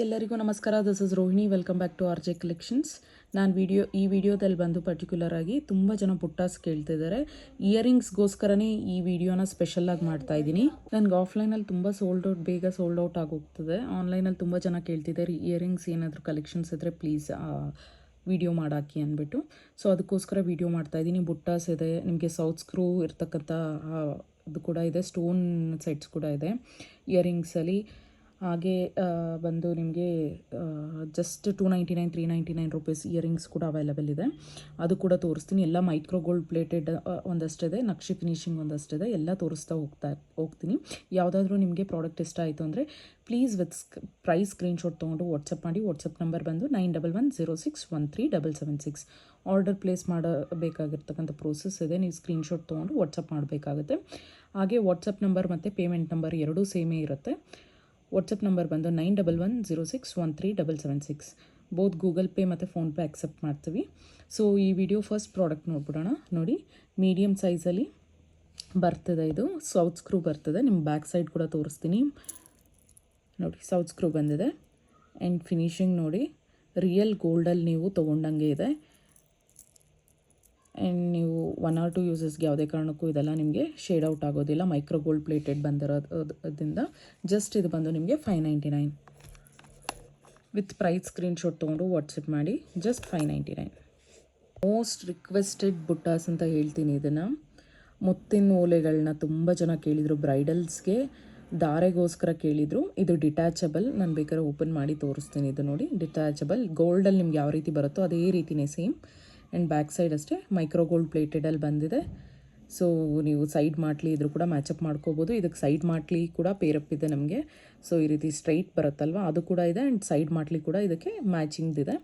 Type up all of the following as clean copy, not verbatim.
ಎಲ್ಲರಿಗೂ ನಮಸ್ಕಾರ. This is Rohini. Welcome back to R J collections. ನಾನು ಈ ವಿಡಿಯೋದಲ್ಲಿ ಬಂದು ಪರ್ಟಿಕ್ಯುಲರ್ ಆಗಿ ತುಂಬ ಜನ ಬುಟ್ಟಾಸ್ ಕೇಳ್ತಿದ್ದಾರೆ. ಇಯರಿಂಗ್ಸ್ಗೋಸ್ಕರನೇ ಈ ವಿಡಿಯೋನ ಸ್ಪೆಷಲಾಗಿ ಮಾಡ್ತಾ ಇದ್ದೀನಿ. ನನಗೆ ಆಫ್ಲೈನಲ್ಲಿ ತುಂಬ ಬೇಗ ಸೋಲ್ಡ್ ಔಟ್ ಆಗೋಗ್ತದೆ. ಆನ್ಲೈನಲ್ಲಿ ತುಂಬ ಜನ ಕೇಳ್ತಿದ್ದಾರೆ ಇಯರಿಂಗ್ಸ್ ಏನಾದರೂ ಕಲೆಕ್ಷನ್ಸ್ ಇದ್ದರೆ ಪ್ಲೀಸ್ ವಿಡಿಯೋ ಮಾಡಾಕಿ ಅಂದ್ಬಿಟ್ಟು. ಸೊ ಅದಕ್ಕೋಸ್ಕರ ವಿಡಿಯೋ ಮಾಡ್ತಾಯಿದ್ದೀನಿ. ಬುಟ್ಟಾಸ್ ಇದೆ, ನಿಮಗೆ ಸೌತ್ ಸ್ಕ್ರೂ ಇರ್ತಕ್ಕಂಥ ಅದು ಕೂಡ ಇದೆ, ಸ್ಟೋನ್ ಸೆಟ್ಸ್ ಕೂಡ ಇದೆ ಇಯರಿಂಗ್ಸಲ್ಲಿ. ಹಾಗೆ ಬಂದು ನಿಮಗೆ ಜಸ್ಟ್ 299 399 ರುಪೀಸ್ ಇಯರಿಂಗ್ಸ್ ಕೂಡ ಅವೈಲೇಬಲ್ ಇದೆ. ಅದು ಕೂಡ ತೋರಿಸ್ತೀನಿ. ಎಲ್ಲ micro gold plated ಒಂದಷ್ಟಿದೆ, Naqvi finishing ಒಂದಷ್ಟಿದೆ, ಎಲ್ಲ ತೋರಿಸ್ತಾ ಹೋಗ್ತೀನಿ. ಯಾವುದಾದ್ರೂ ನಿಮಗೆ ಪ್ರಾಡಕ್ಟ್ ಇಷ್ಟ ಆಯಿತು ಅಂದರೆ ಪ್ಲೀಸ್ ವಿತ್ ಪ್ರೈಸ್ ಸ್ಕ್ರೀನ್ಶಾಟ್ ತೊಗೊಂಡು ವಾಟ್ಸಪ್ ಮಾಡಿ. ವಾಟ್ಸಪ್ ನಂಬರ್ ಬಂದು 9110613776. ಆರ್ಡರ್ ಪ್ಲೇಸ್ ಮಾಡಬೇಕಾಗಿರ್ತಕ್ಕಂಥ ಪ್ರೋಸೆಸ್ ಇದೆ. ನೀವು ಸ್ಕ್ರೀನ್ಶಾಟ್ ತೊಗೊಂಡು ವಾಟ್ಸಪ್ ಮಾಡಬೇಕಾಗುತ್ತೆ. ಹಾಗೆ ವಾಟ್ಸಪ್ ನಂಬರ್ ಮತ್ತು ಪೇಮೆಂಟ್ ನಂಬರ್ ಎರಡೂ ಸೇಮೇ ಇರುತ್ತೆ. ವಾಟ್ಸಪ್ ನಂಬರ್ ಬಂದು 9110613776. ಬೋತ್ ಗೂಗಲ್ ಪೇ ಮತ್ತು ಫೋನ್ಪೇ ಆಕ್ಸೆಪ್ಟ್ ಮಾಡ್ತೀವಿ. ಸೊ ಈ ವಿಡಿಯೋ ಫಸ್ಟ್ ಪ್ರಾಡಕ್ಟ್ ನೋಡ್ಬಿಡೋಣ. ನೋಡಿ, ಮೀಡಿಯಮ್ ಸೈಜಲ್ಲಿ ಬರ್ತಿದೆ. ಇದು ಸೌತ್ ಸ್ಕ್ರೂ ಬರ್ತಿದೆ. ನಿಮ್ಮ ಬ್ಯಾಕ್ ಸೈಡ್ ಕೂಡ ತೋರಿಸ್ತೀನಿ. ನೋಡಿ, ಸೌತ್ ಸ್ಕ್ರೂ ಬಂದಿದೆ. ಆ್ಯಂಡ್ ಫಿನಿಶಿಂಗ್ ನೋಡಿ, ರಿಯಲ್ ಗೋಲ್ಡಲ್ಲಿ ನೀವು ತೊಗೊಂಡಂಗೆ ಇದೆ. ಆ್ಯಂಡ್ ನೀವು 1 or 2 ಯೂಸಸ್ಗೆ ಯಾವುದೇ ಕಾರಣಕ್ಕೂ ಇದೆಲ್ಲ ನಿಮಗೆ ಶೇಡ್ ಔಟ್ ಆಗೋದಿಲ್ಲ. ಮೈಕ್ರೋ ಗೋಲ್ಡ್ ಪ್ಲೇಟೆಡ್ ಬಂದಿರೋದ್ರಿಂದ. ಜಸ್ಟ್ ಇದು ಬಂದು ನಿಮಗೆ 599 ವಿತ್ ಪ್ರೈಸ್ ಸ್ಕ್ರೀನ್ಶಾಟ್ ತೊಗೊಂಡು ವಾಟ್ಸಪ್ ಮಾಡಿ. ಜಸ್ಟ್ 599. ಮೋಸ್ಟ್ ರಿಕ್ವೆಸ್ಟೆಡ್ ಬುಟ್ಟಾಸ್ ಅಂತ ಹೇಳ್ತೀನಿ ಇದನ್ನು. ಮುತ್ತಿನ ಓಲೆಗಳನ್ನ ತುಂಬ ಜನ ಕೇಳಿದರು. ಬ್ರೈಡಲ್ಸ್ಗೆ ಧಾರೆಗೋಸ್ಕರ ಕೇಳಿದರು. ಇದು ಡಿಟ್ಯಾಚಬಲ್. ನಾನು ಬೇಕಾದ್ರೆ ಓಪನ್ ಮಾಡಿ ತೋರಿಸ್ತೀನಿ. ಇದು ನೋಡಿ, ಡಿಟ್ಯಾಚಬಲ್. ಗೋಲ್ಡಲ್ಲಿ ನಿಮ್ಗೆ ಯಾವ ರೀತಿ ಬರುತ್ತೋ ಅದೇ ರೀತಿಯೇ ಸೇಮ್. ಆ್ಯಂಡ್ ಬ್ಯಾಕ್ ಸೈಡ್ ಅಷ್ಟೇ ಮೈಕ್ರೋ ಗೋಲ್ಡ್ ಪ್ಲೇಟೆಡಲ್ಲಿ ಬಂದಿದೆ. ಸೊ ನೀವು ಸೈಡ್ ಮಾಟ್ಲಿ ಇದ್ರೂ ಕೂಡ ಮ್ಯಾಚಪ್ ಮಾಡ್ಕೋಬೋದು. ಇದಕ್ಕೆ ಸೈಡ್ ಮಾಟ್ಲಿ ಕೂಡ ಪೇರಪ್ ಇದೆ ನಮಗೆ. ಸೊ ಈ ರೀತಿ ಸ್ಟ್ರೈಟ್ ಬರುತ್ತಲ್ವ, ಅದು ಕೂಡ ಇದೆ. ಆ್ಯಂಡ್ ಸೈಡ್ ಮಾಟ್ಲಿ ಕೂಡ ಇದಕ್ಕೆ ಮ್ಯಾಚಿಂಗ್ದಿದೆ.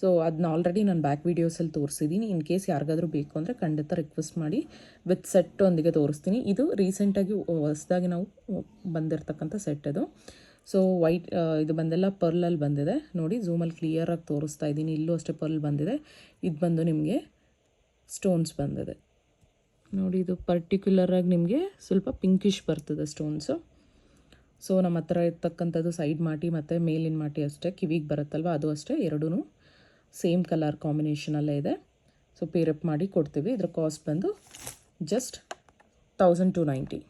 ಸೊ ಅದನ್ನ ಆಲ್ರೆಡಿ ನಾನು ಬ್ಯಾಕ್ ವೀಡಿಯೋಸಲ್ಲಿ ತೋರಿಸಿದ್ದೀನಿ. ಇನ್ ಕೇಸ್ ಯಾರಿಗಾದ್ರೂ ಬೇಕು ಅಂದರೆ ಖಂಡಿತ ರಿಕ್ವೆಸ್ಟ್ ಮಾಡಿ ವಿತ್ ಸೆಟ್ ಒಂದಿಗೆ ತೋರಿಸ್ತೀನಿ. ಇದು ರೀಸೆಂಟಾಗಿ ಹೊಸದಾಗಿ ನಾವು ಬಂದಿರತಕ್ಕಂಥ ಸೆಟ್ ಇದು. ಸೊ ವೈಟ್ ಇದು ಬಂದೆಲ್ಲ ಪರ್ಲಲ್ಲಿ ಬಂದಿದೆ. ನೋಡಿ, ಝೂಮಲ್ಲಿ ಕ್ಲಿಯರಾಗಿ ತೋರಿಸ್ತಾ ಇದ್ದೀನಿ. ಇಲ್ಲೂ ಅಷ್ಟೇ ಪರ್ಲ್ ಬಂದಿದೆ. ಇದು ಬಂದು ನಿಮಗೆ ಸ್ಟೋನ್ಸ್ ಬಂದಿದೆ. ನೋಡಿ, ಇದು ಪರ್ಟಿಕ್ಯುಲರಾಗಿ ನಿಮಗೆ ಸ್ವಲ್ಪ ಪಿಂಕಿಶ್ ಬರ್ತದೆ ಸ್ಟೋನ್ಸು. ಸೊ ನಮ್ಮ ಹತ್ರ ಇರ್ತಕ್ಕಂಥದ್ದು ಸೈಡ್ ಮಾಟಿ ಮತ್ತು ಮೇಲಿನ ಮಾಟಿ ಅಷ್ಟೇ. ಕಿವಿಗೆ ಬರುತ್ತಲ್ವ, ಅದು ಅಷ್ಟೇ. ಎರಡೂ ಸೇಮ್ ಕಲರ್ ಕಾಂಬಿನೇಷನಲ್ಲೇ ಇದೆ. ಸೊ ಪೇರಪ್ ಮಾಡಿ ಕೊಡ್ತೀವಿ. ಇದರ ಕಾಸ್ಟ್ ಬಂದು ಜಸ್ಟ್ 1290.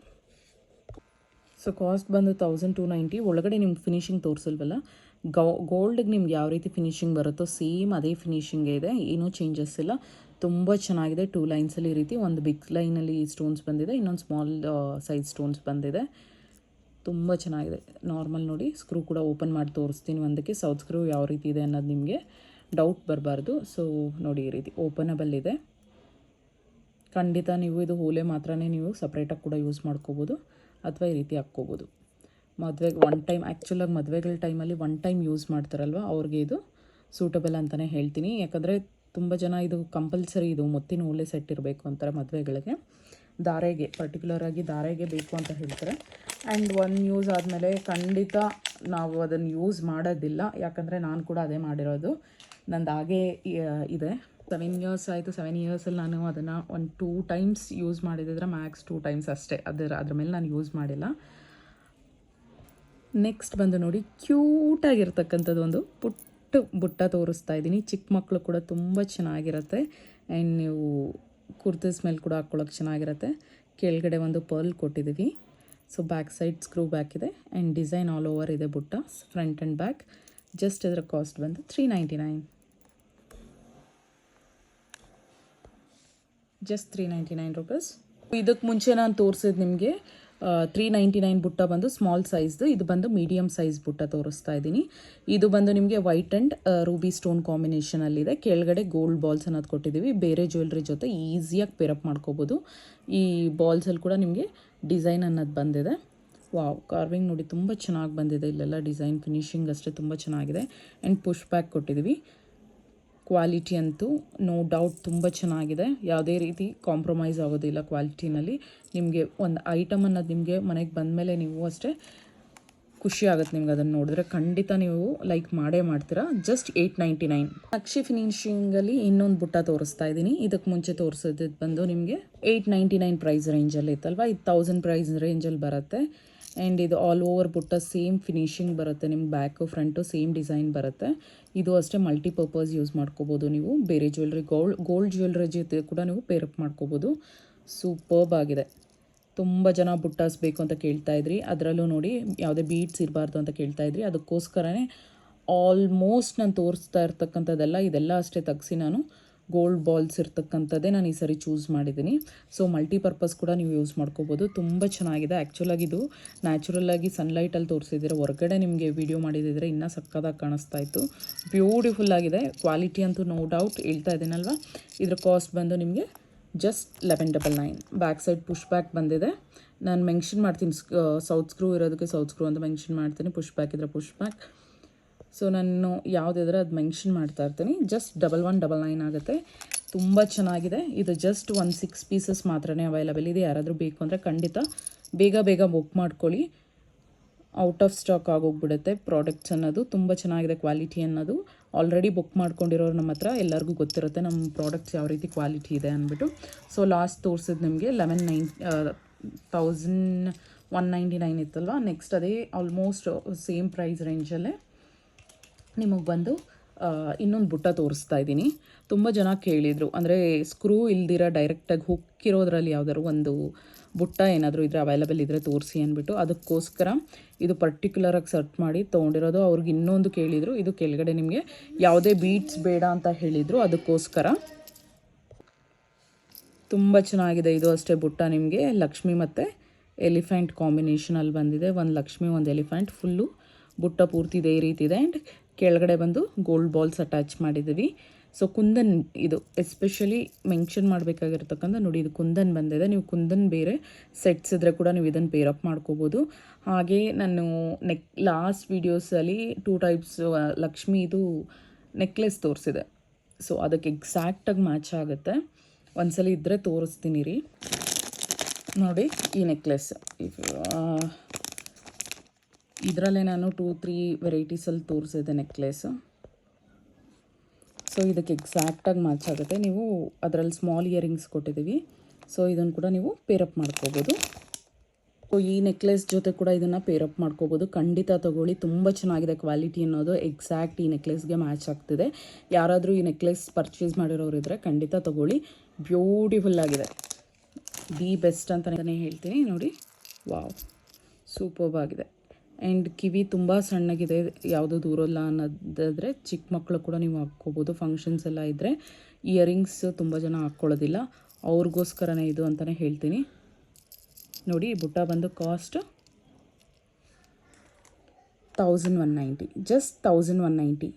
ಸೊ ಕಾಸ್ಟ್ ಬಂದು 1290. ಒಳಗಡೆ ನಿಮ್ಗೆ ಫಿನಿಶಿಂಗ್ ತೋರಿಸಲ್ವಲ್ಲ, ಗೋಲ್ಡ್ಗೆ ನಿಮ್ಗೆ ಯಾವ ರೀತಿ ಫಿನಿಶಿಂಗ್ ಬರುತ್ತೋ ಸೇಮ್ ಅದೇ ಫಿನಿಶಿಂಗೇ ಇದೆ. ಏನೂ ಚೇಂಜಸ್ ಇಲ್ಲ. ತುಂಬ ಚೆನ್ನಾಗಿದೆ. 2 ಲೈನ್ಸಲ್ಲಿ ಈ ರೀತಿ ಒಂದು ಬಿಗ್ ಲೈನಲ್ಲಿ ಸ್ಟೋನ್ಸ್ ಬಂದಿದೆ, ಇನ್ನೊಂದು ಸ್ಮಾಲ್ ಸೈಜ್ ಸ್ಟೋನ್ಸ್ ಬಂದಿದೆ. ತುಂಬ ಚೆನ್ನಾಗಿದೆ. ನಾರ್ಮಲ್ ನೋಡಿ, ಸ್ಕ್ರೂ ಕೂಡ ಓಪನ್ ಮಾಡಿ ತೋರಿಸ್ತೀನಿ ಒಂದಕ್ಕೆ. ಸೌತ್ ಸ್ಕ್ರೂ ಯಾವ ರೀತಿ ಇದೆ ಅನ್ನೋದು ನಿಮಗೆ ಡೌಟ್ ಬರಬಾರ್ದು. ಸೊ ನೋಡಿ, ಈ ರೀತಿ ಓಪನಬಲ್ ಇದೆ. ಖಂಡಿತ ನೀವು ಇದು ಓಲೆ ಮಾತ್ರನೇ ನೀವು ಸಪ್ರೇಟಾಗಿ ಕೂಡ ಯೂಸ್ ಮಾಡ್ಕೋಬೋದು, ಅಥವಾ ಈ ರೀತಿ ಹಾಕ್ಕೋಬೋದು. ಮದುವೆಗೆ ಒನ್ ಟೈಮ್, ಆ್ಯಕ್ಚುಲಾಗಿ ಮದುವೆಗಳ ಟೈಮಲ್ಲಿ ಒನ್ ಟೈಮ್ ಯೂಸ್ ಮಾಡ್ತಾರಲ್ವ, ಅವ್ರಿಗೆ ಇದು ಸೂಟಬಲ್ ಅಂತಲೇ ಹೇಳ್ತೀನಿ. ಯಾಕಂದರೆ ತುಂಬ ಜನ ಇದು ಕಂಪಲ್ಸರಿ ಇದು ಮುತ್ತಿನ ಓಲೆ ಸೆಟ್ ಇರಬೇಕು ಅಂತಾರೆ ಮದುವೆಗಳಿಗೆ. ಧಾರೆಗೆ ಪರ್ಟಿಕ್ಯುಲರಾಗಿ ಧಾರೆಗೆ ಬೇಕು ಅಂತ ಹೇಳ್ತಾರೆ. ಆ್ಯಂಡ್ ಒನ್ ಯೂಸ್ ಆದಮೇಲೆ ಖಂಡಿತ ನಾವು ಅದನ್ನು ಯೂಸ್ ಮಾಡೋದಿಲ್ಲ. ಯಾಕಂದರೆ ನಾನು ಕೂಡ ಅದೇ ಮಾಡಿರೋದು. ನಂದು ಹಾಗೇ ಇದೆ. 7 ಇಯರ್ಸ್ ಆಯಿತು. 7 ಇಯರ್ಸಲ್ಲಿ ನಾನು ಅದನ್ನು 1-2 ಟೈಮ್ಸ್ ಯೂಸ್ ಮಾಡಿದ್ರೆ ಮ್ಯಾಕ್ಸ್ 2 ಟೈಮ್ಸ್ ಅಷ್ಟೇ. ಅದ್ರ ಮೇಲೆ ನಾನು ಯೂಸ್ ಮಾಡಿಲ್ಲ. ನೆಕ್ಸ್ಟ್ ಬಂದು ನೋಡಿ, ಕ್ಯೂಟಾಗಿರ್ತಕ್ಕಂಥದ್ದು ಒಂದು ಪುಟ್ಟ ಬುಟ್ಟ ತೋರಿಸ್ತಾ ಇದ್ದೀನಿ. ಚಿಕ್ಕ ಮಕ್ಕಳು ಕೂಡ ತುಂಬ ಚೆನ್ನಾಗಿರುತ್ತೆ. ಆ್ಯಂಡ್ ನೀವು ಕುರ್ತೀಸ್ ಮೇಲೆ ಕೂಡ ಹಾಕ್ಕೊಳ್ಳೋಕೆ ಚೆನ್ನಾಗಿರುತ್ತೆ. ಕೆಳಗಡೆ ಒಂದು ಪರ್ಲ್ ಕೊಟ್ಟಿದ್ದೀವಿ. So back side screw back ಇದೆ. ಆ್ಯಂಡ್ ಡಿಸೈನ್ ಆಲ್ ಓವರ್ ಇದೆ ಬುಟ್ಟ, ಫ್ರಂಟ್ ಆ್ಯಂಡ್ ಬ್ಯಾಕ್. ಜಸ್ಟ್ ಇದರ ಕಾಸ್ಟ್ ಬಂದು 399. Just 399 rupees. ಇದಕ್ಕೆ ಮುಂಚೆ ನಾನು ತೋರಿಸಿದ್ದು ನಿಮಗೆ 399 ಬುಟ್ಟ ಬಂದು ಸ್ಮಾಲ್ ಸೈಜ್ದು. ಇದು ಬಂದು ಮೀಡಿಯಮ್ ಸೈಜ್ ಬುಟ್ಟ ತೋರಿಸ್ತಾ ಇದ್ದೀನಿ. ಇದು ಬಂದು ನಿಮಗೆ ವೈಟ್ ಆ್ಯಂಡ್ ರೂಬಿ ಸ್ಟೋನ್ ಕಾಂಬಿನೇಷನಲ್ಲಿದೆ. ಕೆಳಗಡೆ ಗೋಲ್ಡ್ ಬಾಲ್ಸ್ ಅನ್ನೋದು ಕೊಟ್ಟಿದ್ದೀವಿ. ಬೇರೆ ಜ್ಯುವೆಲ್ರಿ ಜೊತೆ ಈಸಿಯಾಗಿ ಪೇರಪ್ ಮಾಡ್ಕೋಬೋದು. ಈ ಬಾಲ್ಸಲ್ಲಿ ಕೂಡ ನಿಮಗೆ ಡಿಸೈನ್ ಅನ್ನೋದು ಬಂದಿದೆ. ವಾವ್, ಕಾರ್ವಿಂಗ್ ನೋಡಿ ತುಂಬ ಚೆನ್ನಾಗಿ ಬಂದಿದೆ. ಇಲ್ಲೆಲ್ಲ ಡಿಸೈನ್ ಫಿನಿಶಿಂಗ್ ಅಷ್ಟೇ ತುಂಬ ಚೆನ್ನಾಗಿದೆ. ಆ್ಯಂಡ್ ಪುಷ್ ಬ್ಯಾಕ್ ಕೊಟ್ಟಿದ್ದೀವಿ. ಕ್ವಾಲಿಟಿ ಅಂತೂ ನೋ ಡೌಟ್ ತುಂಬ ಚೆನ್ನಾಗಿದೆ. ಯಾವುದೇ ರೀತಿ ಕಾಂಪ್ರಮೈಸ್ ಆಗೋದಿಲ್ಲ ಕ್ವಾಲಿಟಿನಲ್ಲಿ. ನಿಮಗೆ ಒಂದು ಐಟಮ್ ಅನ್ನೋದು ನಿಮಗೆ ಮನೆಗೆ ಬಂದಮೇಲೆ ನೀವು ಅಷ್ಟೇ ಖುಷಿ ಆಗುತ್ತೆ. ನಿಮ್ಗೆ ಅದನ್ನು ನೋಡಿದ್ರೆ ಖಂಡಿತ ನೀವು ಲೈಕ್ ಮಾಡೇ ಮಾಡ್ತೀರಾ. ಜಸ್ಟ್ 899. ನಕ್ಷಿ ಫಿನಿಶಿಂಗಲ್ಲಿ ಇನ್ನೊಂದು ಬುಟ್ಟ ತೋರಿಸ್ತಾ ಇದ್ದೀನಿ. ಇದಕ್ಕೆ ಮುಂಚೆ ತೋರಿಸೋದು ಬಂದು ನಿಮಗೆ 899 ಪ್ರೈಸ್ ರೇಂಜಲ್ಲಿ ಇತ್ತಲ್ವ, ಇದು 1000 ಪ್ರೈಸ್ ರೇಂಜಲ್ಲಿ ಬರುತ್ತೆ. ಆ್ಯಂಡ್ ಇದು ಆಲ್ ಓವರ್ ಬುಟ್ಟ ಸೇಮ್ ಫಿನಿಶಿಂಗ್ ಬರುತ್ತೆ, ನಿಮ್ಗೆ ಬ್ಯಾಕು ಫ್ರಂಟು ಸೇಮ್ ಡಿಸೈನ್ ಬರುತ್ತೆ. ಇದು ಅಷ್ಟೇ ಮಲ್ಟಿಪರ್ಪಸ್ ಯೂಸ್ ಮಾಡ್ಕೋಬೋದು ನೀವು. ಬೇರೆ ಜ್ಯುವೆಲ್ರಿ ಗೋಲ್ಡ್ ಜ್ಯುವೆಲ್ರಿ ಜೊತೆ ಕೂಡ ನೀವು ಪೇರಪ್ ಮಾಡ್ಕೋಬೋದು. ಸೂಪರ್ಬ್ ಆಗಿದೆ. ತುಂಬ ಜನ ಬುಟ್ಟಾಸ್ ಬೇಕು ಅಂತ ಕೇಳ್ತಾಯಿದ್ರಿ, ಅದರಲ್ಲೂ ನೋಡಿ ಯಾವುದೇ ಬೀಡ್ಸ್ ಇರಬಾರ್ದು ಅಂತ ಕೇಳ್ತಾಯಿದ್ರಿ. ಅದಕ್ಕೋಸ್ಕರನೇ ಆಲ್ಮೋಸ್ಟ್ ನಾನು ತೋರಿಸ್ತಾ ಇರ್ತಕ್ಕಂಥದ್ದೆಲ್ಲ ಇದೆಲ್ಲ ಅಷ್ಟೇ ತೆಗ್ಸಿ ನಾನು ಗೋಲ್ಡ್ ಬಾಲ್ಸ್ ಇರ್ತಕ್ಕಂಥದ್ದೇ ನಾನು ಈ ಸರಿ ಚೂಸ್ ಮಾಡಿದ್ದೀನಿ. ಸೊ ಮಲ್ಟಿಪರ್ಪಸ್ ಕೂಡ ನೀವು ಯೂಸ್ ಮಾಡ್ಕೋಬೋದು. ತುಂಬ ಚೆನ್ನಾಗಿದೆ. ಆ್ಯಕ್ಚುಲಾಗಿ ಇದು ನ್ಯಾಚುರಲ್ಲಾಗಿ ಸನ್ಲೈಟಲ್ಲಿ ತೋರಿಸಿದ್ದೀರ, ಹೊರಗಡೆ ನಿಮಗೆ ವಿಡಿಯೋ ಮಾಡಿದಿದ್ರೆ ಇನ್ನೂ ಸಕ್ಕದಾಗಿ ಕಾಣಿಸ್ತಾ ಇತ್ತು. ಬ್ಯೂಟಿಫುಲ್ ಆಗಿದೆ. ಕ್ವಾಲಿಟಿ ಅಂತೂ ನೋ ಡೌಟ್ ಹೇಳ್ತಾ ಇದ್ದೀನಲ್ವ. ಇದ್ರ ಕಾಸ್ಟ್ ಬಂದು ನಿಮಗೆ just 1199. Back side push back ಬಂದಿದೆ. ನಾನು ಮೆನ್ಷನ್ ಮಾಡ್ತೀನಿ, ಸೌತ್ ಸ್ಕ್ರೂ ಇರೋದಕ್ಕೆ ಸೌತ್ ಸ್ಕ್ರೂ ಅಂತ ಮೆನ್ಷನ್ ಮಾಡ್ತೀನಿ, ಪುಷ್ ಬ್ಯಾಕ್ ಇದ್ರೆ ಪುಷ್ ಬ್ಯಾಕ್. ಸೊ ನಾನು ಯಾವುದಿದ್ರೆ ಅದು ಮೆನ್ಷನ್ ಮಾಡ್ತಾ ಇರ್ತೀನಿ. ಜಸ್ಟ್ 1199 ಆಗುತ್ತೆ. ತುಂಬ ಚೆನ್ನಾಗಿದೆ. ಇದು ಜಸ್ಟ್ 16 ಪೀಸಸ್ ಮಾತ್ರನೇ ಅವೈಲಬಲ್ ಇದೆ. ಯಾರಾದರೂ ಬೇಕು ಅಂದರೆ ಖಂಡಿತ ಬೇಗ ಬುಕ್ ಮಾಡ್ಕೊಳ್ಳಿ. ಔಟ್ ಆಫ್ ಸ್ಟಾಕ್ ಆಗೋಗ್ಬಿಡುತ್ತೆ ಪ್ರಾಡಕ್ಟ್ಸ್ ಅನ್ನೋದು. ತುಂಬ ಚೆನ್ನಾಗಿದೆ ಕ್ವಾಲಿಟಿ ಅನ್ನೋದು. ಆಲ್ರೆಡಿ ಬುಕ್ ಮಾಡ್ಕೊಂಡಿರೋರು ನಮ್ಮ ಹತ್ರ ಎಲ್ಲರಿಗೂ ಗೊತ್ತಿರುತ್ತೆ ನಮ್ಮ ಪ್ರಾಡಕ್ಟ್ಸ್ ಯಾವ ರೀತಿ ಕ್ವಾಲಿಟಿ ಇದೆ ಅಂದ್ಬಿಟ್ಟು. ಸೊ ಲಾಸ್ಟ್ ತೋರಿಸಿದ್ದು ನಿಮಗೆ 1199 ಇತ್ತಲ್ವ. ನೆಕ್ಸ್ಟ್ ಅದೇ ಆಲ್ಮೋಸ್ಟ್ ಸೇಮ್ ಪ್ರೈಸ್ ರೇಂಜಲ್ಲೇ ನಿಮಗೆ ಬಂದು ಇನ್ನೊಂದು ಬುಟ್ಟ ತೋರಿಸ್ತಾ ಇದ್ದೀನಿ. ತುಂಬ ಜನ ಕೇಳಿದರು, ಅಂದರೆ ಸ್ಕ್ರೂ ಇಲ್ದಿರ ಡೈರೆಕ್ಟಾಗಿ ಹುಕ್ಕಿರೋದ್ರಲ್ಲಿ ಯಾವ್ದಾದ್ರು ಒಂದು ಬುಟ್ಟ ಏನಾದರೂ ಇದ್ರೆ ಅವೈಲಬಲ್ ಇದ್ದರೆ ತೋರಿಸಿ ಅಂದ್ಬಿಟ್ಟು, ಅದಕ್ಕೋಸ್ಕರ ಇದು ಪರ್ಟಿಕ್ಯುಲರಾಗಿ ಸರ್ಚ್ ಮಾಡಿ ತೊಗೊಂಡಿರೋದು. ಅವ್ರಿಗೆ ಇನ್ನೊಂದು ಕೇಳಿದರು, ಇದು ಕೆಳಗಡೆ ನಿಮಗೆ ಯಾವುದೇ ಬೀಟ್ಸ್ ಬೇಡ ಅಂತ ಹೇಳಿದರು, ಅದಕ್ಕೋಸ್ಕರ. ತುಂಬ ಚೆನ್ನಾಗಿದೆ. ಇದು ಅಷ್ಟೇ ಬುಟ್ಟ ನಿಮಗೆ ಲಕ್ಷ್ಮಿ ಮತ್ತು ಎಲಿಫೆಂಟ್ ಕಾಂಬಿನೇಷನಲ್ಲಿ ಬಂದಿದೆ. ಒಂದು ಲಕ್ಷ್ಮಿ ಒಂದು ಎಲಿಫೆಂಟ್, ಫುಲ್ಲು ಬುಟ್ಟ ಪೂರ್ತಿ ಇದೇ ರೀತಿ ಇದೆ. ಆ್ಯಂಡ್ ಕೆಳಗಡೆ ಬಂದು ಗೋಲ್ಡ್ ಬಾಲ್ಸ್ ಅಟ್ಯಾಚ್ ಮಾಡಿದ್ದೀವಿ. ಸೊ ಕುಂದನ್ ಇದು ಎಸ್ಪೆಷಲಿ ಮೆನ್ಷನ್ ಮಾಡಬೇಕಾಗಿರ್ತಕ್ಕಂಥ ನೋಡಿ, ಇದು ಕುಂದನ್ ಬಂದಿದೆ. ನೀವು ಕುಂದನ್ ಬೇರೆ ಸೆಟ್ಸ್ ಇದ್ದರೆ ಕೂಡ ನೀವು ಇದನ್ನು ಪೇರಪ್ ಮಾಡ್ಕೋಬೋದು. ಹಾಗೆ ನಾನು ಲಾಸ್ಟ್ ವೀಡಿಯೋಸಲ್ಲಿ 2 ಟೈಪ್ಸ್ ಲಕ್ಷ್ಮಿ ಇದು ನೆಕ್ಲೆಸ್ ತೋರಿಸಿದೆ. ಸೊ ಅದಕ್ಕೆ ಎಕ್ಸಾಕ್ಟಾಗಿ ಮ್ಯಾಚ್ ಆಗುತ್ತೆ. ಒಂದ್ಸಲ ಇದ್ದರೆ ತೋರಿಸ್ತೀನಿ ರೀ. ನೋಡಿ ಈ ನೆಕ್ಲೆಸ್, ಇದರಲ್ಲೇ ನಾನು 2-3 ವೆರೈಟೀಸಲ್ಲಿ ತೋರಿಸಿದೆ ನೆಕ್ಲೆಸು. ಸೊ ಇದಕ್ಕೆ ಎಕ್ಸಾಕ್ಟಾಗಿ ಮ್ಯಾಚ್ ಆಗುತ್ತೆ. ನೀವು ಅದರಲ್ಲಿ ಸ್ಮಾಲ್ ಇಯರಿಂಗ್ಸ್ ಕೊಟ್ಟಿದ್ದೀವಿ. ಸೊ ಇದನ್ನು ಕೂಡ ನೀವು ಪೇರಪ್ ಮಾಡ್ಕೋಬೋದು. ಸೊ ಈ ನೆಕ್ಲೆಸ್ ಜೊತೆ ಕೂಡ ಇದನ್ನು ಪೇರಪ್ ಮಾಡ್ಕೋಬೋದು. ಖಂಡಿತ ತೊಗೊಳ್ಳಿ, ತುಂಬ ಚೆನ್ನಾಗಿದೆ. ಕ್ವಾಲಿಟಿ ಅನ್ನೋದು ಎಕ್ಸಾಕ್ಟ್ ಈ ನೆಕ್ಲೆಸ್ಗೆ ಮ್ಯಾಚ್ ಆಗ್ತಿದೆ. ಯಾರಾದರೂ ಈ ನೆಕ್ಲೆಸ್ ಪರ್ಚೇಸ್ ಮಾಡಿರೋರು ಇದ್ದರೆ ಖಂಡಿತ ತೊಗೊಳ್ಳಿ. ಬ್ಯೂಟಿಫುಲ್ ಆಗಿದೆ. ದಿ ಬೆಸ್ಟ್ ಅಂತಲೇ ಹೇಳ್ತೀನಿ. ನೋಡಿ, ವಾವ್, ಸೂಪರ್ಬ್ ಆಗಿದೆ. ಆ್ಯಂಡ್ ಕಿವಿ ತುಂಬ ಸಣ್ಣಗಿದೆ, ಯಾವುದೂ ದೂರಲ್ಲ ಅನ್ನೋದಾದರೆ ಚಿಕ್ಕ ಮಕ್ಕಳು ಕೂಡ ನೀವು ಹಾಕ್ಕೋಬೋದು. ಫಂಕ್ಷನ್ಸ್ ಎಲ್ಲ ಇದ್ದರೆ ಇಯರಿಂಗ್ಸ್ ತುಂಬ ಜನ ಹಾಕ್ಕೊಳ್ಳೋದಿಲ್ಲ, ಅವ್ರಿಗೋಸ್ಕರನೇ ಇದು ಅಂತಲೇ ಹೇಳ್ತೀನಿ. ನೋಡಿ, ಈ ಬುಟ್ಟ ಬಂದು ಕಾಸ್ಟ್ 1190, ಜಸ್ಟ್ 1190.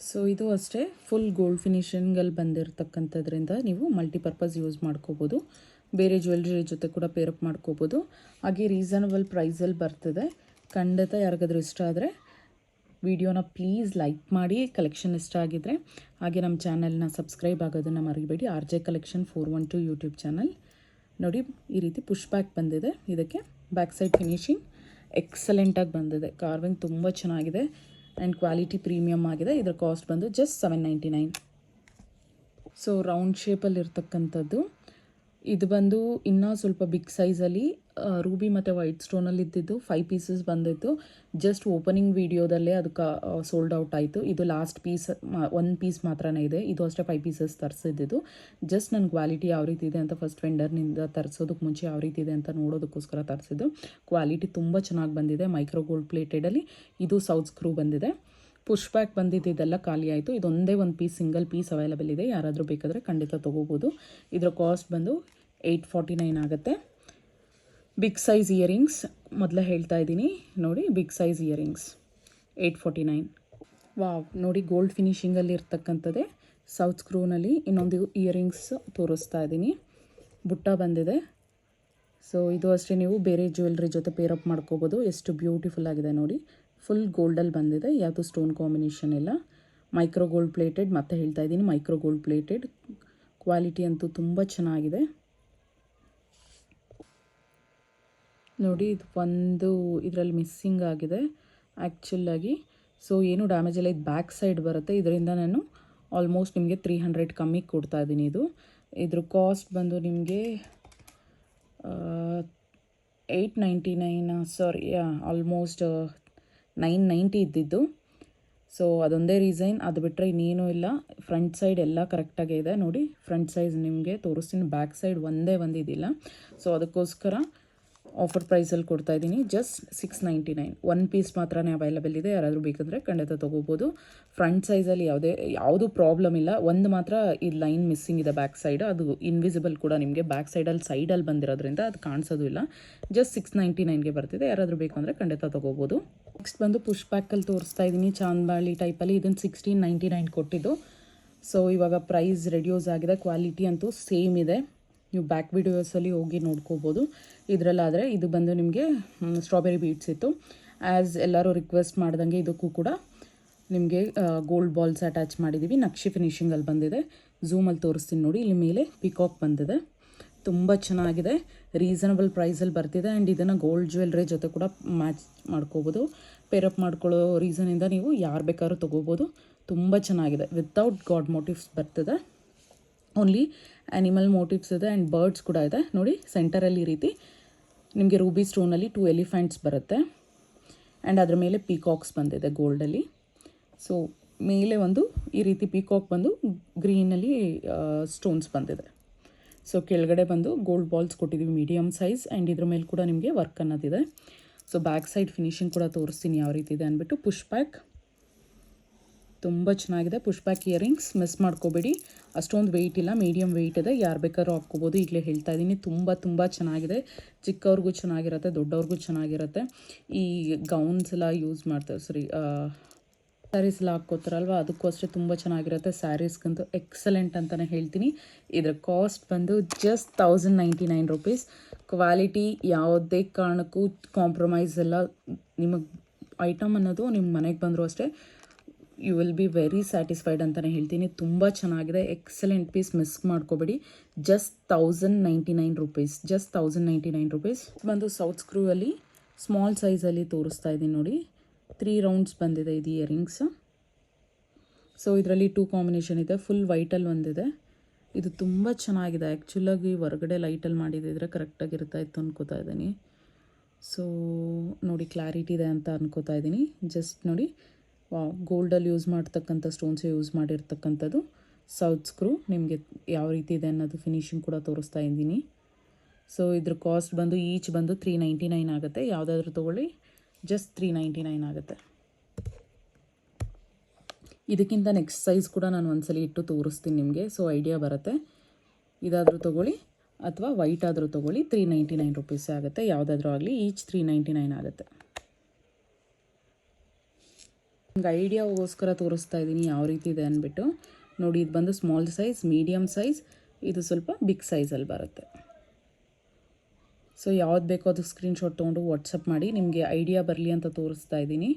ಸೊ ಇದು ಅಷ್ಟೇ ಫುಲ್ ಗೋಲ್ಡ್ ಫಿನಿಷಿಂಗಲ್ಲಿ ಬಂದಿರತಕ್ಕಂಥದ್ರಿಂದ ನೀವು ಮಲ್ಟಿಪರ್ಪಸ್ ಯೂಸ್ ಮಾಡ್ಕೋಬೋದು. ಬೇರೆ ಜ್ಯುವೆಲ್ರಿ ಜೊತೆ ಕೂಡ ಪೇರಪ್ ಮಾಡ್ಕೋಬೋದು. ಹಾಗೆ ರೀಸನಬಲ್ ಪ್ರೈಸಲ್ಲಿ ಬರ್ತಿದೆ. ಖಂಡಿತ ಯಾರಿಗಾದ್ರೂ ಇಷ್ಟ ಆದರೆ ವಿಡಿಯೋನ ಪ್ಲೀಸ್ ಲೈಕ್ ಮಾಡಿ, ಕಲೆಕ್ಷನ್ ಇಷ್ಟ ಆಗಿದ್ದರೆ. ಹಾಗೆ ನಮ್ಮ ಚಾನಲ್ನ ಸಬ್ಸ್ಕ್ರೈಬ್ ಆಗೋದನ್ನು ಮರಿಬೇಡಿ. RJ Collection 412 YouTube channel. ನೋಡಿ, ಈ ರೀತಿ ಪುಷ್ ಬ್ಯಾಕ್ ಬಂದಿದೆ. ಇದಕ್ಕೆ ಬ್ಯಾಕ್ ಸೈಡ್ ಫಿನಿಶಿಂಗ್ ಎಕ್ಸಲೆಂಟಾಗಿ ಬಂದಿದೆ. ಕಾರ್ವಿಂಗ್ ತುಂಬ ಚೆನ್ನಾಗಿದೆ ಆ್ಯಂಡ್ ಕ್ವಾಲಿಟಿ ಪ್ರೀಮಿಯಮ್ ಆಗಿದೆ. ಇದರ ಕಾಸ್ಟ್ ಬಂದು ಜಸ್ಟ್ 799. ಸೊ ರೌಂಡ್ ಶೇಪಲ್ಲಿ ಇರ್ತಕ್ಕಂಥದ್ದು ಇದು ಬಂದು ಇನ್ನೂ ಸ್ವಲ್ಪ ಬಿಗ್ ಸೈಜಲ್ಲಿ ರೂಬಿ ಮತ್ತು ವೈಟ್ ಸ್ಟೋನಲ್ಲಿ ಇದ್ದಿದ್ದು 5 ಪೀಸಸ್ ಬಂದಿತ್ತು. ಜಸ್ಟ್ ಓಪನಿಂಗ್ ವೀಡಿಯೋದಲ್ಲೇ ಅದಕ್ಕೆ ಸೋಲ್ಡ್ ಔಟ್ ಆಯಿತು. ಇದು ಲಾಸ್ಟ್ ಪೀಸ್, 1 ಪೀಸ್ ಮಾತ್ರನೇ ಇದೆ. ಇದು ಅಷ್ಟೇ 5 ಪೀಸಸ್ ತರಿಸಿದ್ದು. ಜಸ್ಟ್ ನನ್ನ ಕ್ವಾಲಿಟಿ ಯಾವ ರೀತಿ ಇದೆ ಅಂತ ಫಸ್ಟ್ ವೆಂಡರ್ನಿಂದ ತರಿಸೋದಕ್ಕೆ ಮುಂಚೆ ಯಾವ ರೀತಿ ಇದೆ ಅಂತ ನೋಡೋದಕ್ಕೋಸ್ಕರ ತರಿಸಿದ್ದು. ಕ್ವಾಲಿಟಿ ತುಂಬ ಚೆನ್ನಾಗಿ ಬಂದಿದೆ. ಮೈಕ್ರೋ ಗೋಲ್ಡ್ ಪ್ಲೇಟೆಡಲ್ಲಿ ಇದು ಸೌತ್ ಸ್ಕ್ರೂ ಬಂದಿದೆ. ಪುಷ್ ಬ್ಯಾಕ್ ಬಂದಿದ್ದೆಲ್ಲ ಖಾಲಿ ಆಯಿತು. ಇದೊಂದೇ ಒಂದು ಪೀಸ್, ಸಿಂಗಲ್ ಪೀಸ್ ಅವೈಲಬಲ್ ಇದೆ. ಯಾರಾದರೂ ಬೇಕಾದರೆ ಖಂಡಿತ ತೊಗೋಬೋದು. ಇದರ ಕಾಸ್ಟ್ ಬಂದು 849 ಆಗುತ್ತೆ. ಬಿಗ್ ಸೈಜ್ ಇಯರಿಂಗ್ಸ್ ಮೊದಲೇ ಹೇಳ್ತಾ ಇದ್ದೀನಿ. ನೋಡಿ, ಬಿಗ್ ಸೈಜ್ ಇಯರಿಂಗ್ಸ್ 849. ವಾವ್, ನೋಡಿ ಗೋಲ್ಡ್ ಫಿನಿಷಿಂಗಲ್ಲಿ ಇರ್ತಕ್ಕಂಥದ್ದೇ ಸೌತ್ ಸ್ಕ್ರೂನಲ್ಲಿ ಇನ್ನೊಂದು ಇಯರಿಂಗ್ಸ್ ತೋರಿಸ್ತಾ ಇದ್ದೀನಿ. ಬುಟ್ಟ ಬಂದಿದೆ. ಸೊ ಇದು ಅಷ್ಟೇ ನೀವು ಬೇರೆ ಜ್ಯುವೆಲ್ರಿ ಜೊತೆ ಪೇರಪ್ ಮಾಡ್ಕೋಬೋದು. ಎಷ್ಟು ಬ್ಯೂಟಿಫುಲ್ ಆಗಿದೆ ನೋಡಿ. ಫುಲ್ ಗೋಲ್ಡಲ್ಲಿ ಬಂದಿದೆ, ಯಾವುದು ಸ್ಟೋನ್ ಕಾಂಬಿನೇಷನ್ ಇಲ್ಲ. ಮೈಕ್ರೋ ಗೋಲ್ಡ್ ಪ್ಲೇಟೆಡ್, ಮತ್ತೆ ಹೇಳ್ತಾ ಇದ್ದೀನಿ ಮೈಕ್ರೋ ಗೋಲ್ಡ್ ಪ್ಲೇಟೆಡ್. ಕ್ವಾಲಿಟಿ ಅಂತೂ ತುಂಬ ಚೆನ್ನಾಗಿದೆ. ನೋಡಿ, ಇದು ಒಂದು ಇದರಲ್ಲಿ ಮಿಸ್ಸಿಂಗ್ ಆಗಿದೆ ಆ್ಯಕ್ಚುಲಾಗಿ. ಸೊ ಏನು ಡ್ಯಾಮೇಜ್ ಇಲ್ಲ. ಇದು ಬ್ಯಾಕ್ ಸೈಡ್ ಬರುತ್ತೆ. ಇದರಿಂದ ನಾನು ಆಲ್ಮೋಸ್ಟ್ ನಿಮಗೆ 300 ಕಮ್ಮಿ ಕೊಡ್ತಾ ಇದ್ದೀನಿ. ಇದ್ರ ಕಾಸ್ಟ್ ಬಂದು ನಿಮಗೆ 899 ಸಾರಿ ಆಲ್ಮೋಸ್ಟ್ 990 ಇದ್ದಿದ್ದು. ಸೊ ಅದೊಂದೇ ರೀಸನ್, ಅದು ಬಿಟ್ಟರೆ ಇನ್ನೇನೂ ಇಲ್ಲ. ಫ್ರಂಟ್ ಸೈಡ್ ಎಲ್ಲ ಕರೆಕ್ಟಾಗೇ ಇದೆ ನೋಡಿ. ಫ್ರಂಟ್ ಸೈಜ್ ನಿಮಗೆ ತೋರಿಸ್ತೀನಿ, ಬ್ಯಾಕ್ ಸೈಡ್ ಒಂದೇ ಒಂದಿದ್ದಿಲ್ಲ. ಸೊ ಅದಕ್ಕೋಸ್ಕರ ಆಫರ್ ಪ್ರೈಸಲ್ಲಿ ಕೊಡ್ತಾಯಿದ್ದೀನಿ. ಜಸ್ಟ್ 699. ಒನ್ ಪೀಸ್ ಮಾತ್ರನೇ ಅವೈಲಬಲ್ ಇದೆ. ಯಾರಾದರೂ ಬೇಕಂದರೆ ಖಂಡಿತ ತೊಗೋಬೋದು. ಫ್ರಂಟ್ ಸೈಜಲ್ಲಿ ಯಾವುದೂ ಪ್ರಾಬ್ಲಮ್ ಇಲ್ಲ. ಒಂದು ಮಾತ್ರ ಈ ಲೈನ್ ಮಿಸ್ಸಿಂಗ್ ಇದೆ ಬ್ಯಾಕ್ ಸೈಡ್, ಅದು ಇನ್ವಿಸಿಬಲ್ ಕೂಡ ನಿಮಗೆ ಬ್ಯಾಕ್ ಸೈಡಲ್ಲಿ ಬಂದಿರೋದ್ರಿಂದ ಅದು ಕಾಣಿಸೋದು ಇಲ್ಲ. ಜಸ್ಟ್ 699ಗೆ ಬರ್ತಿದೆ. ಯಾರಾದರೂ ಬೇಕು ಅಂದರೆ ಖಂಡಿತ ತೊಗೋಬೋದು. ನೆಕ್ಸ್ಟ್ ಬಂದು ಪುಷ್ ಬ್ಯಾಕಲ್ಲಿ ತೋರಿಸ್ತಾ ಇದ್ದೀನಿ, ಚಾಂದ್ಬಾಳಿ ಟೈಪಲ್ಲಿ. ಇದನ್ನು 1699 ಕೊಟ್ಟಿದ್ದು. ಸೊ ಇವಾಗ ಪ್ರೈಸ್ ರೆಡ್ಯೂಸ್ ಆಗಿದೆ. ಕ್ವಾಲಿಟಿ ಅಂತೂ ಸೇಮ್ ಇದೆ. ನೀವು ಬ್ಯಾಕ್ ವಿಡಿಯೋಸಲ್ಲಿ ಹೋಗಿ ನೋಡ್ಕೋಬೋದು. ಇದರಲ್ಲಾದರೆ ಇದು ಬಂದು ನಿಮಗೆ ಸ್ಟ್ರಾಬೆರಿ ಬೀಡ್ಸ್ ಇತ್ತು. ಆ್ಯಸ್ ಎಲ್ಲರೂ ರಿಕ್ವೆಸ್ಟ್ ಮಾಡ್ದಂಗೆ ಇದಕ್ಕೂ ಕೂಡ ನಿಮಗೆ ಗೋಲ್ಡ್ ಬಾಲ್ಸ್ ಅಟ್ಯಾಚ್ ಮಾಡಿದ್ದೀವಿ. ನಕ್ಷಿ ಫಿನಿಷಿಂಗಲ್ಲಿ ಬಂದಿದೆ. ಝೂಮಲ್ಲಿ ತೋರಿಸ್ತೀನಿ ನೋಡಿ. ಇಲ್ಲಿ ಮೇಲೆ ಪಿಕಾಕ್ ಬಂದಿದೆ. ತುಂಬ ಚೆನ್ನಾಗಿದೆ. ರೀಸನಬಲ್ ಪ್ರೈಸಲ್ಲಿ ಬರ್ತಿದೆ. ಆ್ಯಂಡ್ ಇದನ್ನು ಗೋಲ್ಡ್ ಜ್ಯುವೆಲ್ರಿ ಜೊತೆ ಕೂಡ ಮ್ಯಾಚ್ ಮಾಡ್ಕೋಬೋದು. ಪೇರಪ್ ಮಾಡ್ಕೊಳ್ಳೋ ರೀಸನಿಂದ ನೀವು ಯಾರು ಬೇಕಾದ್ರೂ ತೊಗೋಬೋದು. ತುಂಬ ಚೆನ್ನಾಗಿದೆ. ವಿತೌಟ್ ಗಾಡ್ ಮೋಟಿವ್ಸ್ ಬರ್ತಿದೆ. ಓನ್ಲಿ ಆ್ಯನಿಮಲ್ ಮೋಟಿವ್ಸ್ ಇದೆ ಆ್ಯಂಡ್ ಬರ್ಡ್ಸ್ ಕೂಡ ಇದೆ ನೋಡಿ. ಸೆಂಟರಲ್ಲಿ ಈ ರೀತಿ ನಿಮಗೆ ರೂಬಿ ಸ್ಟೋನಲ್ಲಿ 2 ಎಲಿಫೆಂಟ್ಸ್ ಬರುತ್ತೆ. ಆ್ಯಂಡ್ ಅದ್ರ ಮೇಲೆ ಪೀಕಾಕ್ಸ್ ಬಂದಿದೆ ಗೋಲ್ಡಲ್ಲಿ. ಸೊ ಮೇಲೆ ಒಂದು ಈ ರೀತಿ ಪೀಕಾಕ್ ಬಂದು ಗ್ರೀನಲ್ಲಿ ಸ್ಟೋನ್ಸ್ ಬಂದಿದೆ. ಸೊ ಕೆಳಗಡೆ ಬಂದು ಗೋಲ್ಡ್ ಬಾಲ್ಸ್ ಕೊಟ್ಟಿದ್ದೀವಿ ಮೀಡಿಯಮ್ ಸೈಜ್. ಆ್ಯಂಡ್ ಇದ್ರ ಮೇಲೆ ಕೂಡ ನಿಮಗೆ ವರ್ಕ್ ಅನ್ನೋದಿದೆ. ಸೊ ಬ್ಯಾಕ್ ಸೈಡ್ ಫಿನಿಷಿಂಗ್ ಕೂಡ ತೋರಿಸ್ತೀನಿ ಯಾವ ರೀತಿ ಇದೆ ಅಂದ್ಬಿಟ್ಟು. ಪುಷ್ ಬ್ಯಾಕ್ ತುಂಬ ಚೆನ್ನಾಗಿದೆ. ಪುಷ್ ಬ್ಯಾಕ್ ಇಯರಿಂಗ್ಸ್ ಮಿಸ್ ಮಾಡ್ಕೋಬೇಡಿ. ಅಷ್ಟೊಂದು ವೆಯ್ಟ್ ಇಲ್ಲ, ಮೀಡಿಯಮ್ ವೆಯ್ಟ್ ಇದೆ. ಯಾರು ಬೇಕಾದ್ರೂ ಹಾಕ್ಕೋಬೋದು. ಈಗಲೇ ಹೇಳ್ತಾ ಇದ್ದೀನಿ, ತುಂಬ ಚೆನ್ನಾಗಿದೆ. ಚಿಕ್ಕವ್ರಿಗೂ ಚೆನ್ನಾಗಿರುತ್ತೆ, ದೊಡ್ಡವ್ರಿಗೂ ಚೆನ್ನಾಗಿರುತ್ತೆ. ಈ ಗೌನ್ಸ್ ಎಲ್ಲ ಯೂಸ್ ಮಾಡ್ತಾರೆ, ಸ್ಯಾರೀಸ್ ಎಲ್ಲ ಹಾಕ್ಕೋತಾರಲ್ವ, ಅದಕ್ಕೂ ಅಷ್ಟೇ ತುಂಬ ಚೆನ್ನಾಗಿರುತ್ತೆ. ಸ್ಯಾರೀಸ್ಗಂತೂ ಎಕ್ಸಲೆಂಟ್ ಅಂತಲೇ ಹೇಳ್ತೀನಿ. ಇದರ ಕಾಸ್ಟ್ ಬಂದು ಜಸ್ಟ್ 1099 ರುಪೀಸ್. ಕ್ವಾಲಿಟಿ ಯಾವುದೇ ಕಾರಣಕ್ಕೂ ಕಾಂಪ್ರಮೈಸ್ ಎಲ್ಲ. ನಿಮಗೆ ಐಟಮ್ ಅನ್ನೋದು ನಿಮ್ಮ ಮನೆಗೆ ಬಂದರೂ ಅಷ್ಟೇ you will be very satisfied ಅಂತಲೇ ಹೇಳ್ತೀನಿ. ತುಂಬ ಚೆನ್ನಾಗಿದೆ. ಎಕ್ಸಲೆಂಟ್ ಪೀಸ್, ಮಿಸ್ ಮಾಡ್ಕೋಬೇಡಿ. Just 1099 rupees. Just 1099 rupees. ಬಂದು ಸೌತ್ ಸ್ಕ್ರೂವಲ್ಲಿ ಸ್ಮಾಲ್ ಸೈಜಲ್ಲಿ ತೋರಿಸ್ತಾ ಇದ್ದೀನಿ ನೋಡಿ. 3 ರೌಂಡ್ಸ್ ಬಂದಿದೆ ಇದು ಇಯರಿಂಗ್ಸ್. ಸೊ ಇದರಲ್ಲಿ 2 ಕಾಂಬಿನೇಷನ್ ಇದೆ. ಫುಲ್ ವೈಟಲ್ಲಿ ಒಂದಿದೆ. ಇದು ತುಂಬ ಚೆನ್ನಾಗಿದೆ. ಆ್ಯಕ್ಚುಲಾಗಿ ಹೊರಗಡೆ ಲೈಟಲ್ಲಿ ಮಾಡಿದಿದ್ರೆ ಕರೆಕ್ಟಾಗಿರ್ತಾ ಇತ್ತು ಅನ್ಕೋತಾ ಇದ್ದೀನಿ. ಸೊ ನೋಡಿ, ಕ್ಲಾರಿಟಿ ಇದೆ ಅಂತ ಅನ್ಕೋತಾ ಇದ್ದೀನಿ. ಜಸ್ಟ್ ನೋಡಿ, ಗೋಲ್ಡಲ್ಲಿ ಯೂಸ್ ಮಾಡ್ತಕ್ಕಂಥ ಸ್ಟೋನ್ಸೇ ಯೂಸ್ ಮಾಡಿರ್ತಕ್ಕಂಥದ್ದು ಸೌತ್ ಸ್ಕ್ರೂ. ನಿಮಗೆ ಯಾವ ರೀತಿ ಇದೆ ಅನ್ನೋದು ಫಿನಿಶಿಂಗ್ ಕೂಡ ತೋರಿಸ್ತಾ ಇದ್ದೀನಿ. ಸೊ ಇದ್ರ ಕಾಸ್ಟ್ ಬಂದು ಈಚ್ ಬಂದು 399 ಆಗುತ್ತೆ. ಯಾವುದಾದ್ರೂ ತೊಗೊಳ್ಳಿ, ಜಸ್ಟ್ 399 ಆಗುತ್ತೆ. ಇದಕ್ಕಿಂತ ನೆಕ್ಸ್ಟ್ ಸೈಜ್ ಕೂಡ ನಾನು ಒಂದ್ಸಲಿ ಇಟ್ಟು ತೋರಿಸ್ತೀನಿ ನಿಮಗೆ. ಸೊ ಐಡಿಯಾ ಬರುತ್ತೆ. ಇದಾದರೂ ತೊಗೊಳ್ಳಿ ಅಥವಾ ವೈಟ್ ಆದರೂ ತೊಗೊಳ್ಳಿ. 399 ರುಪೀಸೇ ಆಗುತ್ತೆ. ಯಾವುದಾದ್ರೂ ಆಗಲಿ ಈಚ್ 399 ಆಗುತ್ತೆ. ನಿಮ್ಗೆ ಐಡಿಯಾಗೋಸ್ಕರ ತೋರಿಸ್ತಾ ಇದ್ದೀನಿ ಯಾವ ರೀತಿ ಇದೆ ಅಂದ್ಬಿಟ್ಟು. ನೋಡಿ, ಇದು ಬಂದು ಸ್ಮಾಲ್ ಸೈಜ್, ಮೀಡಿಯಮ್ ಸೈಜ್, ಇದು ಸ್ವಲ್ಪ ಬಿಗ್ ಸೈಜಲ್ಲಿ ಬರುತ್ತೆ. ಸೊ ಯಾವ್ದು ಬೇಕೋ ಅದು ಸ್ಕ್ರೀನ್ಶಾಟ್ ತೊಗೊಂಡು ವಾಟ್ಸಪ್ ಮಾಡಿ. ನಿಮಗೆ ಐಡಿಯಾ ಬರಲಿ ಅಂತ ತೋರಿಸ್ತಾ ಇದ್ದೀನಿ.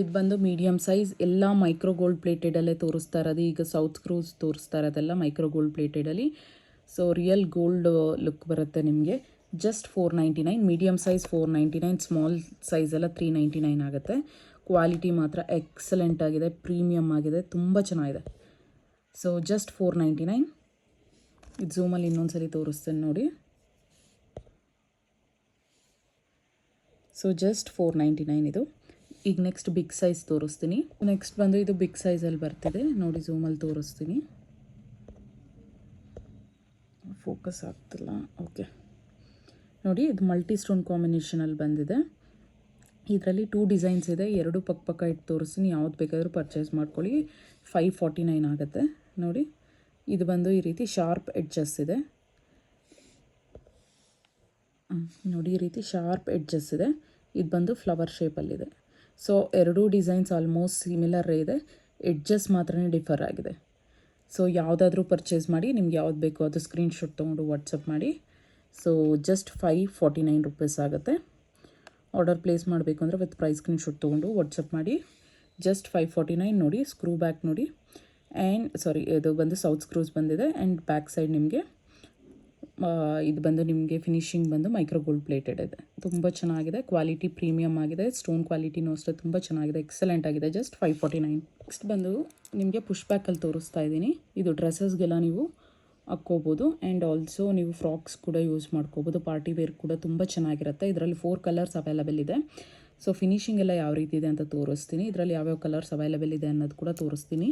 ಇದು ಬಂದು ಮೀಡಿಯಮ್ ಸೈಜ್. ಎಲ್ಲ ಮೈಕ್ರೋ ಗೋಲ್ಡ್ ಪ್ಲೇಟೆಡಲ್ಲೇ ತೋರಿಸ್ತಾ ಇರೋದು. ಈಗ ಸೌತ್ ಕ್ರೂಸ್ ತೋರಿಸ್ತಾ ಇರೋದೆಲ್ಲ ಮೈಕ್ರೋ ಗೋಲ್ಡ್ ಪ್ಲೇಟೆಡಲ್ಲಿ. ಸೊ ರಿಯಲ್ ಗೋಲ್ಡ್ ಲುಕ್ ಬರುತ್ತೆ ನಿಮಗೆ. Just 499. Medium size 499, small size ಎಲ್ಲ 399 ಆಗುತ್ತೆ. ಕ್ವಾಲಿಟಿ ಮಾತ್ರ ಎಕ್ಸಲೆಂಟ್ ಆಗಿದೆ, ಪ್ರೀಮಿಯಮ್ ಆಗಿದೆ, ತುಂಬ ಚೆನ್ನಾಗಿದೆ. So just 499. ಇದು ಝೂಮಲ್ಲಿ ಇನ್ನೊಂದ್ಸಲಿ ತೋರಿಸ್ತೇನೆ ನೋಡಿ. ಸೊ ಜಸ್ಟ್ 499 ಇದು. ಈಗ ನೆಕ್ಸ್ಟ್ ಬಿಗ್ ಸೈಜ್ ತೋರಿಸ್ತೀನಿ. ನೆಕ್ಸ್ಟ್ ಬಂದು ಇದು ಬಿಗ್ ಸೈಜಲ್ಲಿ ಬರ್ತಿದೆ ನೋಡಿ. ಝೂಮಲ್ಲಿ ತೋರಿಸ್ತೀನಿ. ಫೋಕಸ್ ಆಗ್ತಿಲ್ಲ. ಓಕೆ ನೋಡಿ, ಇದು ಮಲ್ಟಿ ಸ್ಟೋನ್ ಕಾಂಬಿನೇಷನಲ್ಲಿ ಬಂದಿದೆ. ಇದರಲ್ಲಿ 2 ಡಿಸೈನ್ಸ್ ಇದೆ. 2 ಪಕ್ಕ ಇಟ್ಟು ತೋರಿಸ್ತೀನಿ. ಯಾವ್ದು ಬೇಕಾದರೂ ಪರ್ಚೇಸ್ ಮಾಡ್ಕೊಳ್ಳಿ. 549 ಆಗುತ್ತೆ ನೋಡಿ. ಇದು ಬಂದು ಈ ರೀತಿ ಶಾರ್ಪ್ ಎಡ್ಜಸ್ ಇದೆ ನೋಡಿ. ಈ ರೀತಿ ಶಾರ್ಪ್ ಎಡ್ಜಸ್ ಇದೆ. ಇದು ಬಂದು ಫ್ಲವರ್ ಶೇಪಲ್ಲಿದೆ. ಸೊ 2 ಡಿಸೈನ್ಸ್ ಆಲ್ಮೋಸ್ಟ್ ಸಿಮಿಲರ್ ಇದೆ. ಎಡ್ಜಸ್ ಮಾತ್ರ ಡಿಫರ್ ಆಗಿದೆ. ಸೊ ಯಾವುದಾದ್ರೂ ಪರ್ಚೇಸ್ ಮಾಡಿ. ನಿಮ್ಗೆ ಯಾವ್ದು ಬೇಕೋ ಅದು ಸ್ಕ್ರೀನ್ಶಾಟ್ ತೊಗೊಂಡು ವಾಟ್ಸಪ್ ಮಾಡಿ. ಸೊ ಜಸ್ಟ್ 549 ರುಪೀಸ್ ಆಗುತ್ತೆ. ಆರ್ಡರ್ ಪ್ಲೇಸ್ ಮಾಡಬೇಕು ಅಂದರೆ ವಿತ್ ಪ್ರೈಸ್ ಸ್ಕ್ರೀನ್ಶಾಟ್ ತೊಗೊಂಡು ವಾಟ್ಸಪ್ ಮಾಡಿ. ಜಸ್ಟ್ 549 ನೋಡಿ. ಸ್ಕ್ರೂ ಬ್ಯಾಕ್ ನೋಡಿ. ಆ್ಯಂಡ್ ಇದು ಬಂದು ಸೌತ್ ಸ್ಕ್ರೂಸ್ ಬಂದಿದೆ. ಆ್ಯಂಡ್ ಬ್ಯಾಕ್ ಸೈಡ್ ನಿಮಗೆ ಇದು ಬಂದು ನಿಮಗೆ ಫಿನಿಶಿಂಗ್ ಬಂದು ಮೈಕ್ರೋ ಗೋಲ್ಡ್ ಪ್ಲೇಟೆಡ್ ಇದೆ. ತುಂಬ ಚೆನ್ನಾಗಿದೆ. ಕ್ವಾಲಿಟಿ ಪ್ರೀಮಿಯಮ್ ಆಗಿದೆ. ಸ್ಟೋನ್ ಕ್ವಾಲಿಟಿನೂ ಅಷ್ಟೇ ತುಂಬ ಚೆನ್ನಾಗಿದೆ. ಎಕ್ಸಲೆಂಟ್ ಆಗಿದೆ. ಜಸ್ಟ್ 549. ನೆಕ್ಸ್ಟ್ ಬಂದು ನಿಮಗೆ ಪುಷ್ ಬ್ಯಾಕಲ್ಲಿ ತೋರಿಸ್ತಾ ಇದ್ದೀನಿ. ಇದು ಡ್ರೆಸ್ಸಸ್ಗೆಲ್ಲ ನೀವು ಹಾಕ್ಕೋಬೋದು. ಆ್ಯಂಡ್ ಆಲ್ಸೋ ನೀವು ಫ್ರಾಕ್ಸ್ ಕೂಡ ಯೂಸ್ ಮಾಡ್ಕೋಬೋದು, ಪಾರ್ಟಿ ವೇರ್ ಕೂಡ ತುಂಬ ಚೆನ್ನಾಗಿರುತ್ತೆ. ಇದರಲ್ಲಿ 4 ಕಲರ್ಸ್ ಅವೈಲಬಲ್ ಇದೆ. ಸೊ ಫಿನಿಶಿಂಗ್ ಎಲ್ಲ ಯಾವ ರೀತಿ ಇದೆ ಅಂತ ತೋರಿಸ್ತೀನಿ. ಇದರಲ್ಲಿ ಯಾವ್ಯಾವ ಕಲರ್ಸ್ ಅವೈಲಬಲ್ ಇದೆ ಅನ್ನೋದು ಕೂಡ ತೋರಿಸ್ತೀನಿ.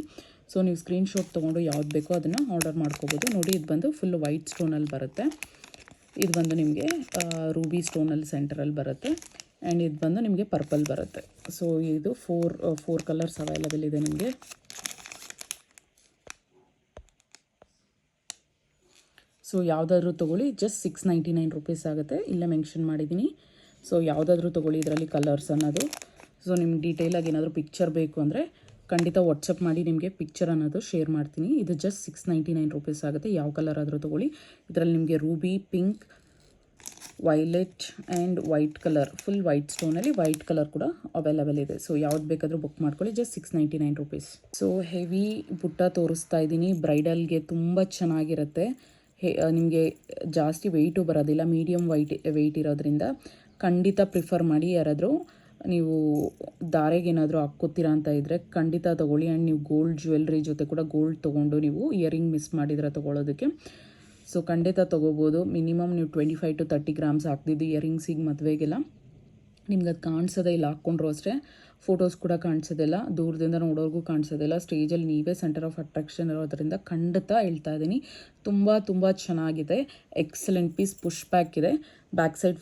ಸೊ ನೀವು ಸ್ಕ್ರೀನ್ಶಾಟ್ ತೊಗೊಂಡು ಯಾವ್ದು ಬೇಕೋ ಅದನ್ನು ಆರ್ಡರ್ ಮಾಡ್ಕೋಬೋದು. ನೋಡಿ, ಇದು ಬಂದು ಫುಲ್ ವೈಟ್ ಸ್ಟೋನಲ್ಲಿ ಬರುತ್ತೆ. ಇದು ಬಂದು ನಿಮಗೆ ರೂಬಿ ಸ್ಟೋನಲ್ಲಿ ಸೆಂಟರಲ್ಲಿ ಬರುತ್ತೆ. ಆ್ಯಂಡ್ ಇದು ಬಂದು ನಿಮಗೆ ಪರ್ಪಲ್ ಬರುತ್ತೆ. ಸೊ ಇದು ಫೋರ್ ಕಲರ್ಸ್ ಅವೈಲಬಲ್ ಇದೆ ನಿಮಗೆ. ಸೊ ಯಾವುದಾದ್ರೂ ತೊಗೊಳ್ಳಿ, ಜಸ್ಟ್ 699 ರುಪೀಸ್ ಆಗುತ್ತೆ. ಇಲ್ಲೇ ಮೆನ್ಷನ್ ಮಾಡಿದ್ದೀನಿ. ಸೊ ಯಾವುದಾದ್ರೂ ತೊಗೊಳ್ಳಿ ಇದರಲ್ಲಿ ಕಲರ್ಸ್ ಅನ್ನೋದು. ಸೊ ನಿಮ್ಗೆ ಡೀಟೇಲಾಗಿ ಏನಾದರೂ ಪಿಕ್ಚರ್ ಬೇಕು ಅಂದರೆ ಖಂಡಿತ ವಾಟ್ಸಪ್ ಮಾಡಿ ನಿಮಗೆ ಪಿಕ್ಚರ್ ಅನ್ನೋದು ಶೇರ್ ಮಾಡ್ತೀನಿ. ಇದು ಜಸ್ಟ್ 699 ರುಪೀಸ್ ಆಗುತ್ತೆ. ಯಾವ ಕಲರ್ ಆದರೂ ತೊಗೊಳ್ಳಿ. ಇದರಲ್ಲಿ ನಿಮಗೆ ruby, pink, violet and white colour, full white ಸ್ಟೋನಲ್ಲಿ ವೈಟ್ ಕಲರ್ ಕೂಡ ಅವೈಲಬಲ್ ಇದೆ. ಸೊ ಯಾವ್ದು ಬೇಕಾದರೂ ಬುಕ್ ಮಾಡ್ಕೊಳ್ಳಿ, ಜಸ್ಟ್ 699 ರುಪೀಸ್. ಸೊ ಹೆವಿ ಬುಟ್ಟ ತೋರಿಸ್ತಾ ಇದ್ದೀನಿ. ಬ್ರೈಡಲ್ಗೆ ತುಂಬ ಚೆನ್ನಾಗಿರುತ್ತೆ. ನಿಮಗೆ ಜಾಸ್ತಿ ವೆಯ್ಟು ಬರೋದಿಲ್ಲ, ಮೀಡಿಯಮ್ ವೆಯ್ಟ್ ಇರೋದ್ರಿಂದ ಖಂಡಿತ ಪ್ರಿಫರ್ ಮಾಡಿ. ಯಾರಾದರೂ ನೀವು ದಾರೆಗೆ ಏನಾದರೂ ಹಾಕ್ಕೋತೀರಾ ಅಂತ ಇದ್ದರೆ ಖಂಡಿತ ತೊಗೊಳ್ಳಿ. ಆ್ಯಂಡ್ ನೀವು ಗೋಲ್ಡ್ ಜ್ಯುವೆಲ್ರಿ ಜೊತೆ ಕೂಡ ಗೋಲ್ಡ್ ತೊಗೊಂಡು ನೀವು ಇಯರಿಂಗ್ ಮಿಸ್ ಮಾಡಿದ್ರೆ ತೊಗೊಳೋದಕ್ಕೆ ಸೊ ಖಂಡಿತ ತೊಗೋಬೋದು. ಮಿನಿಮಮ್ ನೀವು 25 to 30 ಗ್ರಾಮ್ಸ್ ಹಾಕ್ದಿದ್ದು ಇಯರಿಂಗ್ಸಿಗೆ ಮದುವೆಗೆಲ್ಲ ನಿಮ್ಗೆ ಅದು ಕಾಣಿಸೋದೇ ಇಲ್ಲ. ಹಾಕ್ಕೊಂಡ್ರು ಅಷ್ಟೇ, ಫೋಟೋಸ್ ಕೂಡ ಕಾಣಿಸೋದಿಲ್ಲ, ದೂರದಿಂದ ನೋಡೋರ್ಗೂ ಕಾಣಿಸೋದಿಲ್ಲ. ಸ್ಟೇಜಲ್ಲಿ ನೀವೇ ಸೆಂಟರ್ ಆಫ್ ಅಟ್ರಾಕ್ಷನ್ ಇರೋದ್ರಿಂದ ಖಂಡಿತ ಹೇಳ್ತಾ ಇದ್ದೀನಿ, ತುಂಬ ತುಂಬ ಚೆನ್ನಾಗಿದೆ. ಎಕ್ಸಲೆಂಟ್ ಪೀಸ್, ಪುಷ್ ಬ್ಯಾಕ್ ಇದೆ. Back side